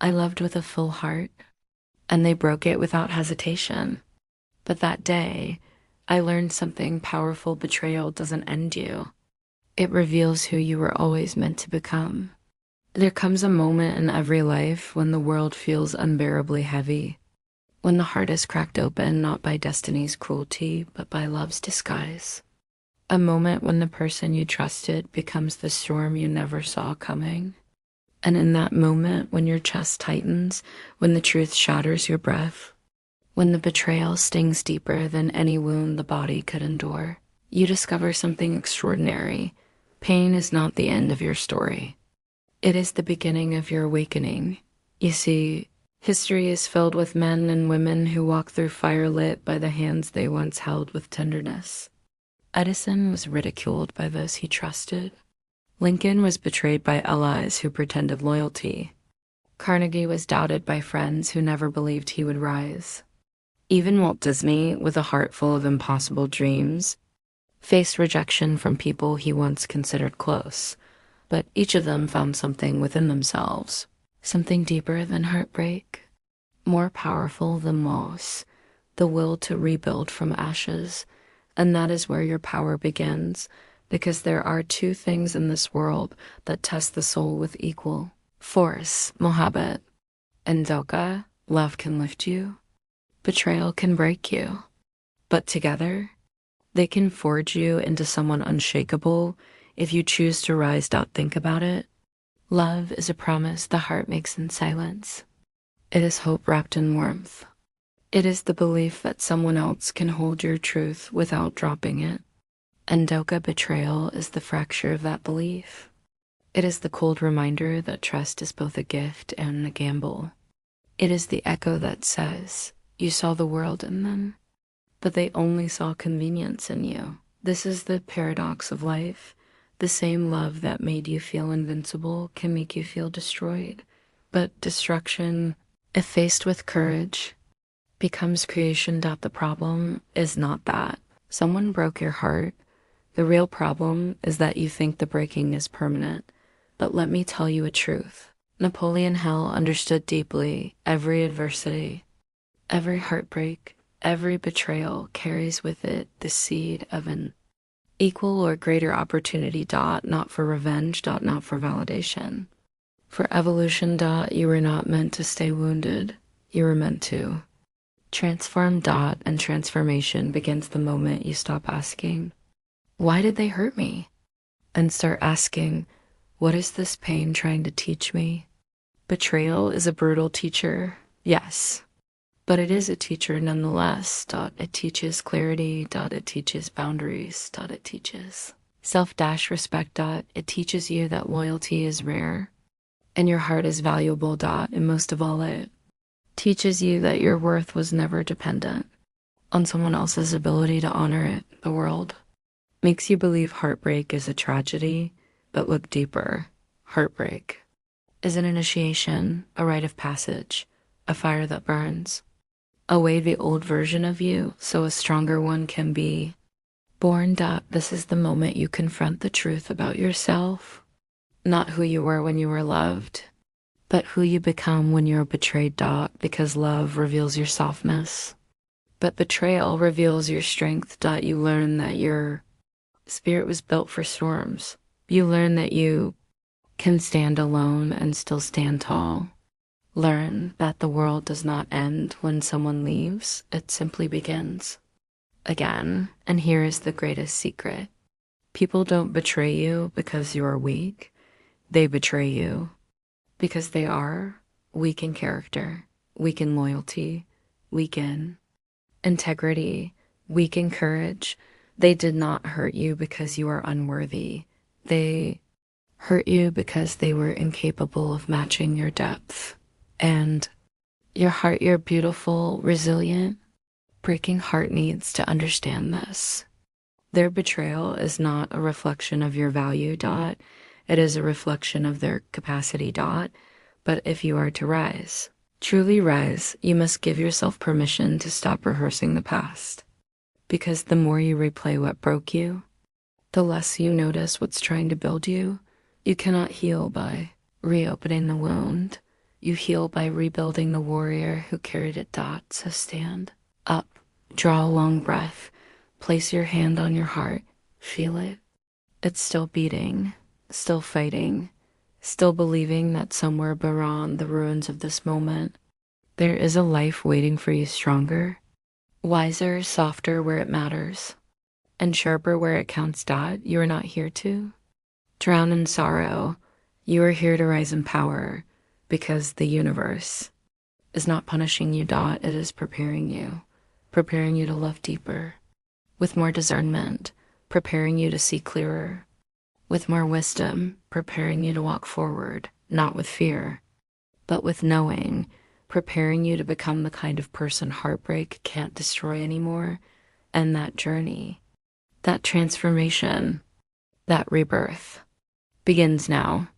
I loved with a full heart, and they broke it without hesitation. But that day, I learned something powerful. Betrayal doesn't end you. It reveals who you were always meant to become. There comes a moment in every life when the world feels unbearably heavy, when the heart is cracked open not by destiny's cruelty, but by love's disguise. A moment when the person you trusted becomes the storm you never saw coming. And in that moment, when your chest tightens, when the truth shatters your breath, when the betrayal stings deeper than any wound the body could endure, you discover something extraordinary. Pain is not the end of your story. It is the beginning of your awakening. You see, history is filled with men and women who walk through fire lit by the hands they once held with tenderness. Edison was ridiculed by those he trusted. Lincoln was betrayed by allies who pretended loyalty. Carnegie was doubted by friends who never believed he would rise. Even Walt Disney, with a heart full of impossible dreams, faced rejection from people he once considered close. But each of them found something within themselves, something deeper than heartbreak, more powerful than loss, the will to rebuild from ashes. And that is where your power begins, because there are two things in this world that test the soul with equal force: Mohabbat and Dhokha. Love can lift you, betrayal can break you, but together they can forge you into someone unshakable if you choose to rise. Think about it. Love is a promise the heart makes in silence. It is hope wrapped in warmth. It is the belief that someone else can hold your truth without dropping it. And Dhokha, betrayal, is the fracture of that belief. It is the cold reminder that trust is both a gift and a gamble. It is the echo that says, you saw the world in them, but they only saw convenience in you. This is the paradox of life. The same love that made you feel invincible can make you feel destroyed. But destruction, if faced with courage, becomes creation. The problem is not that someone broke your heart. The real problem is that you think the breaking is permanent. But let me tell you a truth. Napoleon Hill understood deeply every adversity, every heartbreak, every betrayal carries with it the seed of an equal or greater opportunity. Not for revenge. Not for validation. For evolution. You were not meant to stay wounded. You were meant to transform. And transformation begins the moment you stop asking, why did they hurt me? And start asking, what is this pain trying to teach me? Betrayal is a brutal teacher, yes, but it is a teacher nonetheless. It teaches clarity. It teaches boundaries. It teaches self-respect. It teaches you that loyalty is rare and your heart is valuable. And most of all, it teaches you that your worth was never dependent on someone else's ability to honor it. The world makes you believe heartbreak is a tragedy, but look deeper. Heartbreak is an initiation, a rite of passage, a fire that burns away the old version of you so a stronger one can be born. This is the moment you confront the truth about yourself, not who you were when you were loved, but who you become when you're betrayed. Because love reveals your softness, but betrayal reveals your strength. You learn that your spirit was built for storms. You learn that you can stand alone and still stand tall. Learn that the world does not end when someone leaves. It simply begins again. And here is the greatest secret. People don't betray you because you are weak. They betray you because they are weak in character, weak in loyalty, weak in integrity, weak in courage. They did not hurt you because you are unworthy. They hurt you because they were incapable of matching your depth. And your heart, you're beautiful, resilient. Breaking heart needs to understand this. Their betrayal is not a reflection of your value. It is a reflection of their capacity. But if you are to rise, truly rise, you must give yourself permission to stop rehearsing the past. Because the more you replay what broke you, the less you notice what's trying to build you. You cannot heal by reopening the wound. You heal by rebuilding the warrior who carried it dot. So stand up, draw a long breath, place your hand on your heart, feel it. It's still beating, still fighting, still believing that somewhere beyond the ruins of this moment, there is a life waiting for you stronger, wiser, softer where it matters, and sharper where it counts. Dot. You are not here to drown in sorrow. You are here to rise in power because the universe is not punishing you. Dot. It is preparing you to love deeper, with more discernment, preparing you to see clearer, with more wisdom, preparing you to walk forward, not with fear, but with knowing, preparing you to become the kind of person heartbreak can't destroy anymore. And that journey, that transformation, that rebirth begins now.